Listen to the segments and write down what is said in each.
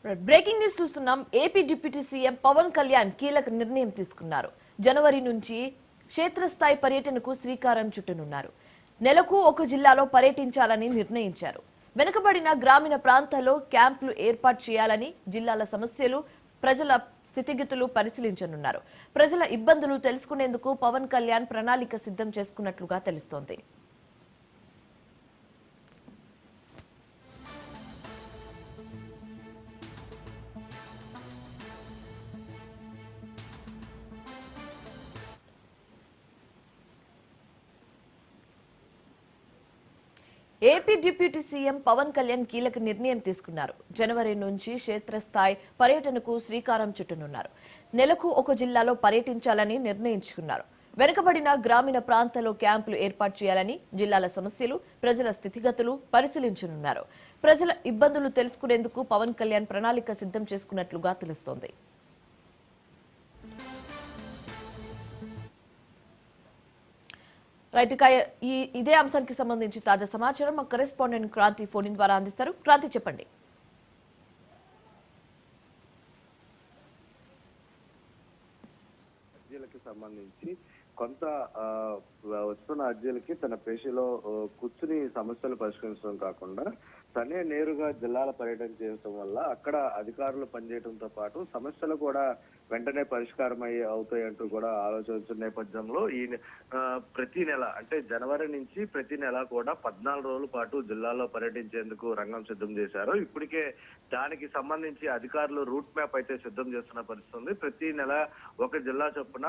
Breaking news చూస్తున్నాం. AP deputy CM Pawan Kalyan కీలక నిర్ణయం తీసుకున్నారు. జనవరి నుంచి క్షేత్రస్థాయి పర్యటనకు శ్రీకారం చుట్టనున్నారు. నెలకు ఒక జిల్లాలో పర్యటించాలని నిర్ణయించారు. వెనుకబడిన గ్రామీణ ప్రాంతాల్లో క్యాంపులు ఏర్పాటు చేయాలని, జిల్లాల సమస్యలు, ప్రజల స్థితిగతులు పరిశీలించనున్నారు. ప్రజల ఇబ్బందులు తెలుసుకునేందుకు పవన్ కళ్యాణ్ ప్రణాళిక సిద్ధం చేసుకున్నట్లుగా తెలుస్తోంది. AP deputy CM Pawan Kalyan కీలక నిర్ణయం తీసుకున్నారు. జనవరి నుంచి క్షేత్రస్థాయి పర్యటనకు శ్రీకారం చుట్టనున్నారు. నెలకు ఒక జిల్లాలో పర్యటించాలని నిర్ణయించుకున్నారు. వెనుకబడిన గ్రామీణ ప్రాంతాల్లో క్యాంపులు ఏర్పాటు చేయాలని, జిల్లాల సమస్యలు, ప్రజల స్థితిగతులు పరిశీలించనున్నారు. ప్రజల ఇబ్బందులు తెలుసుకునేందుకు పవన్ కళ్యాణ్ ప్రణాళిక సిద్ధం చేసుకున్నట్లుగా తెలుస్తోంది. రైట్, ఇదే అంశానికి సంబంధించి తాజా సమాచారం మా కరెస్పాండెంట్ క్రాంతి ఫోన్ ద్వారా అందిస్తారు. క్రాంతి, చెప్పండి. అర్జీలకి సంబంధించి కొంత వస్తున్న అర్జీలకి తన పేషీలో కూర్చుని సమస్యలు పరిష్కరించడం కాకుండా తనే నేరుగా జిల్లాల పర్యటన చేయడం వల్ల అక్కడ అధికారులు పనిచేయడంతో పాటు సమస్యలు కూడా వెంటనే పరిష్కారం అవుతాయి అంటూ కూడా ఆలోచించిన నేపథ్యంలో ఈ ప్రతి నెల అంటే జనవరి నుంచి ప్రతి నెల కూడా 14 రోజుల పాటు జిల్లాలో పర్యటించేందుకు రంగం సిద్ధం చేశారు. ఇప్పటికే దానికి సంబంధించి అధికారులు రూట్ మ్యాప్ అయితే సిద్ధం చేస్తున్న పరిస్థితి ఉంది. ప్రతి నెల ఒక జిల్లా చొప్పున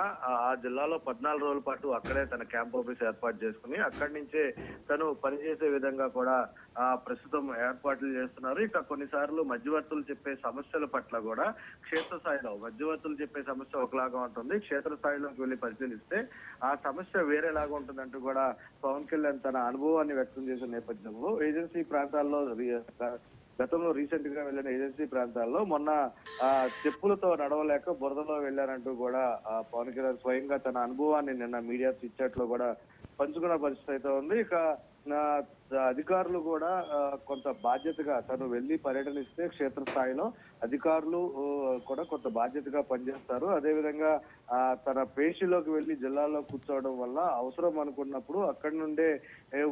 ఆ జిల్లాలో 14 రోజుల పాటు అక్కడే తన క్యాంప్ ఆఫీస్ ఏర్పాటు చేసుకుని అక్కడి నుంచే తను పనిచేసే విధంగా కూడా ప్రస్తుతం ఏర్పాట్లు చేస్తున్నారు. ఇక కొన్నిసార్లు మధ్యవర్తులు చెప్పే సమస్యల పట్ల కూడా క్షేత్రస్థాయిలో మధ్యవర్తులు చెప్పే సమస్య ఒకలాగా ఉంటుంది, క్షేత్రస్థాయిలోకి వెళ్లి పరిశీలిస్తే ఆ సమస్య వేరేలాగా ఉంటుందంటూ కూడా పవన్ కళ్యాణ్ తన అనుభవాన్ని వ్యక్తం చేసిన నేపథ్యంలో ఏజెన్సీ ప్రాంతాల్లో గతంలో రీసెంట్ గా వెళ్ళిన ఏజెన్సీ ప్రాంతాల్లో మొన్న చెప్పులతో నడవలేక బురదలో వెళ్ళారంటూ కూడా పవన్ కళ్యాణ్ స్వయంగా తన అనుభవాన్ని నిన్న మీడియా ఇచ్చట్లో కూడా పంచుకున్న పరిస్థితి అయితే ఉంది. ఇక అధికారులు కూడా కొంత బాధ్యతగా తను వెళ్లి పర్యటనిస్తే క్షేత్రస్థాయిలో అధికారులు కూడా కొంత బాధ్యతగా పనిచేస్తారు. అదేవిధంగా తన పేషీలోకి వెళ్లి జిల్లాలో కూర్చోవడం వల్ల అవసరం అనుకున్నప్పుడు అక్కడి నుండే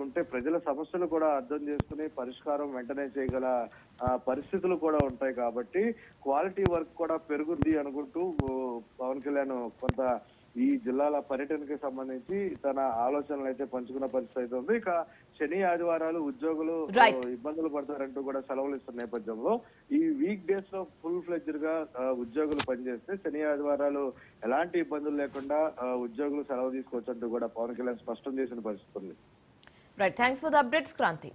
ఉంటే ప్రజల సమస్యలు కూడా అర్థం చేసుకుని పరిష్కారం వెంటనే చేయగల పరిస్థితులు కూడా ఉంటాయి. కాబట్టి క్వాలిటీ వర్క్ కూడా పెరుగుద్ది అనుకుంటూ పవన్ కళ్యాణ్ కొంత ఈ జిల్లాల పర్యటనకి సంబంధించి తన ఆలోచనలు అయితే పంచుకున్న పరిస్థితి అయితే ఉంది. ఇక శని ఆదివారాలు ఉద్యోగులు ఇబ్బందులు పడతారంటూ కూడా సెలవులు ఇస్తున్న నేపథ్యంలో ఈ వీక్ డేస్ లో ఫుల్ ఫ్లెడ్జ్డ్ గా ఉద్యోగులు పనిచేస్తే శని ఆదివారాలు ఎలాంటి ఇబ్బందులు లేకుండా ఉద్యోగులు సెలవు తీసుకోవచ్చు అంటూ కూడా పవన్ కళ్యాణ్ స్పష్టం చేసిన పరిస్థితి ఉంది. Right, thanks for the updates Kranti.